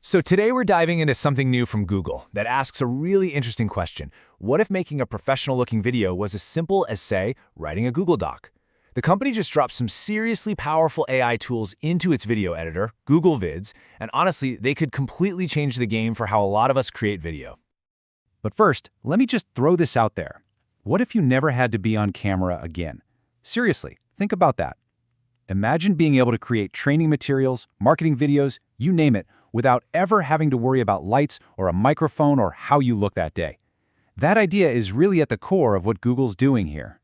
So today we're diving into something new from Google that asks a really interesting question. What if making a professional-looking video was as simple as, say, writing a Google Doc? The company just dropped some seriously powerful AI tools into its video editor, Google Vids, and honestly, they could completely change the game for how a lot of us create video. But first, let me just throw this out there. What if you never had to be on camera again? Seriously, think about that. Imagine being able to create training materials, marketing videos, you name it, without ever having to worry about lights or a microphone or how you look that day. That idea is really at the core of what Google's doing here.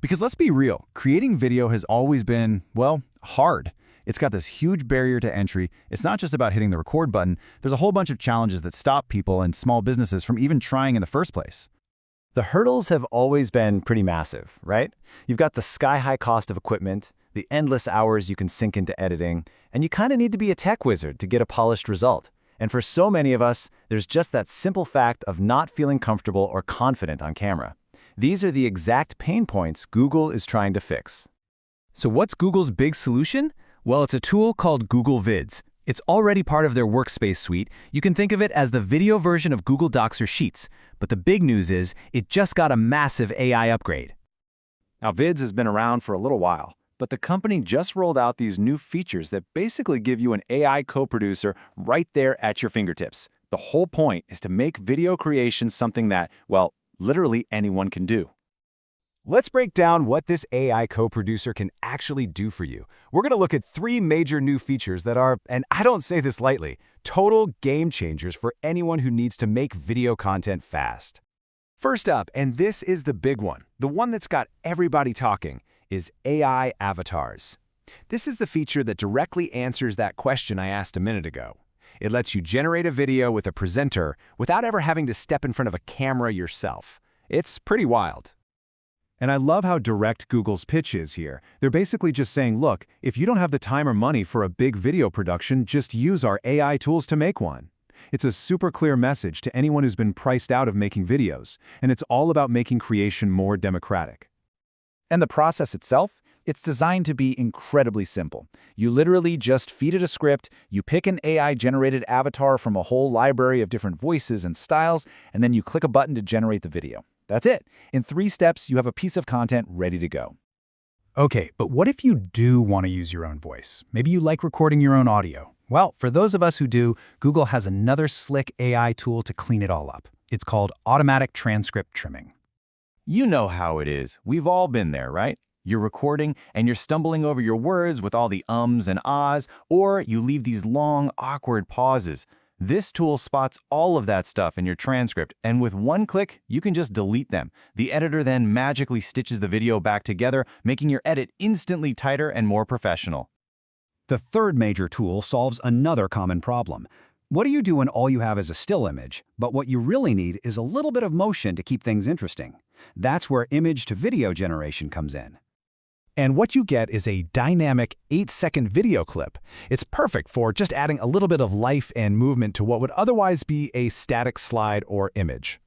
Because let's be real, creating video has always been, well, hard. It's got this huge barrier to entry. It's not just about hitting the record button. There's a whole bunch of challenges that stop people and small businesses from even trying in the first place. The hurdles have always been pretty massive, right? You've got the sky-high cost of equipment, the endless hours you can sink into editing, and you kind of need to be a tech wizard to get a polished result. And for so many of us, there's just that simple fact of not feeling comfortable or confident on camera. These are the exact pain points Google is trying to fix. So what's Google's big solution? Well, it's a tool called Google Vids. It's already part of their Workspace suite. You can think of it as the video version of Google Docs or Sheets. But the big news is, it just got a massive AI upgrade. Now, Vids has been around for a little while, but the company just rolled out these new features that basically give you an AI co-producer right there at your fingertips. The whole point is to make video creation something that, well, literally anyone can do. Let's break down what this AI co-producer can actually do for you. We're going to look at 3 major new features that are, and I don't say this lightly, total game changers for anyone who needs to make video content fast. First up, and this is the big one, the one that's got everybody talking, is AI avatars. This is the feature that directly answers that question I asked a minute ago. It lets you generate a video with a presenter without ever having to step in front of a camera yourself. It's pretty wild. And I love how direct Google's pitch is here. They're basically just saying, look, if you don't have the time or money for a big video production, just use our AI tools to make one. It's a super clear message to anyone who's been priced out of making videos, and it's all about making creation more democratic. And the process itself? It's designed to be incredibly simple. You literally just feed it a script, you pick an AI-generated avatar from a whole library of different voices and styles, and then you click a button to generate the video. That's it. In 3 steps, you have a piece of content ready to go. Okay, but what if you do want to use your own voice? Maybe you like recording your own audio. Well, for those of us who do, Google has another slick AI tool to clean it all up. It's called automatic transcript trimming. You know how it is. We've all been there, right? You're recording and you're stumbling over your words with all the ums and ahs, or you leave these long, awkward pauses. This tool spots all of that stuff in your transcript, and with one click, you can just delete them. The editor then magically stitches the video back together, making your edit instantly tighter and more professional. The third major tool solves another common problem. What do you do when all you have is a still image, but what you really need is a little bit of motion to keep things interesting? That's where image-to-video generation comes in. And what you get is a dynamic 8-second video clip. It's perfect for just adding a little bit of life and movement to what would otherwise be a static slide or image.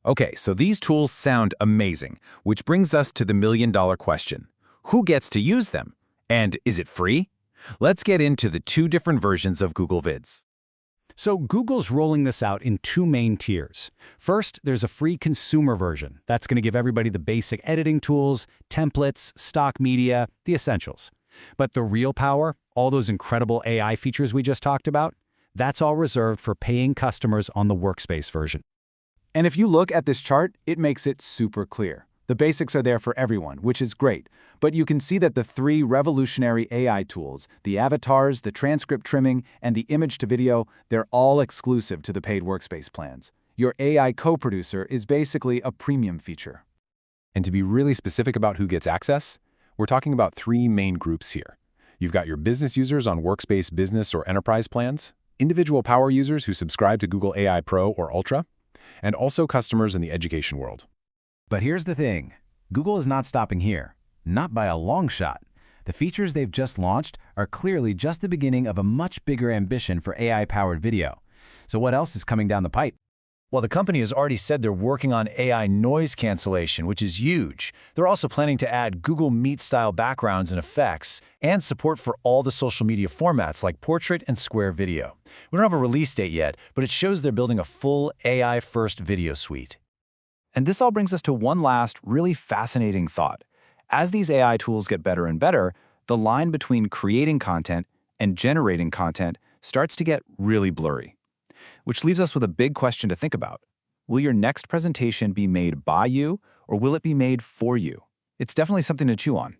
Okay, so these tools sound amazing, which brings us to the million-dollar question. Who gets to use them? And is it free? Let's get into the 2 different versions of Google Vids. So Google's rolling this out in 2 main tiers. First, there's a free consumer version. That's going to give everybody the basic editing tools, templates, stock media, the essentials. But the real power, all those incredible AI features we just talked about, that's all reserved for paying customers on the Workspace version. And if you look at this chart, it makes it super clear. The basics are there for everyone, which is great. But you can see that the 3 revolutionary AI tools, the avatars, the transcript trimming, and the image-to-video, they're all exclusive to the paid Workspace plans. Your AI co-producer is basically a premium feature. And to be really specific about who gets access, we're talking about 3 main groups here. You've got your business users on Workspace Business or Enterprise plans, individual power users who subscribe to Google AI Pro or Ultra, and also customers in the education world. But here's the thing. Google is not stopping here. Not by a long shot. The features they've just launched are clearly just the beginning of a much bigger ambition for AI-powered video. So what else is coming down the pipe? Well, the company has already said they're working on AI noise cancellation, which is huge. They're also planning to add Google Meet-style backgrounds and effects, and support for all the social media formats like portrait and square video. We don't have a release date yet, but it shows they're building a full AI-first video suite. And this all brings us to one last, really fascinating thought. As these AI tools get better and better, the line between creating content and generating content starts to get really blurry. Which leaves us with a big question to think about. Will your next presentation be made by you, or will it be made for you? It's definitely something to chew on.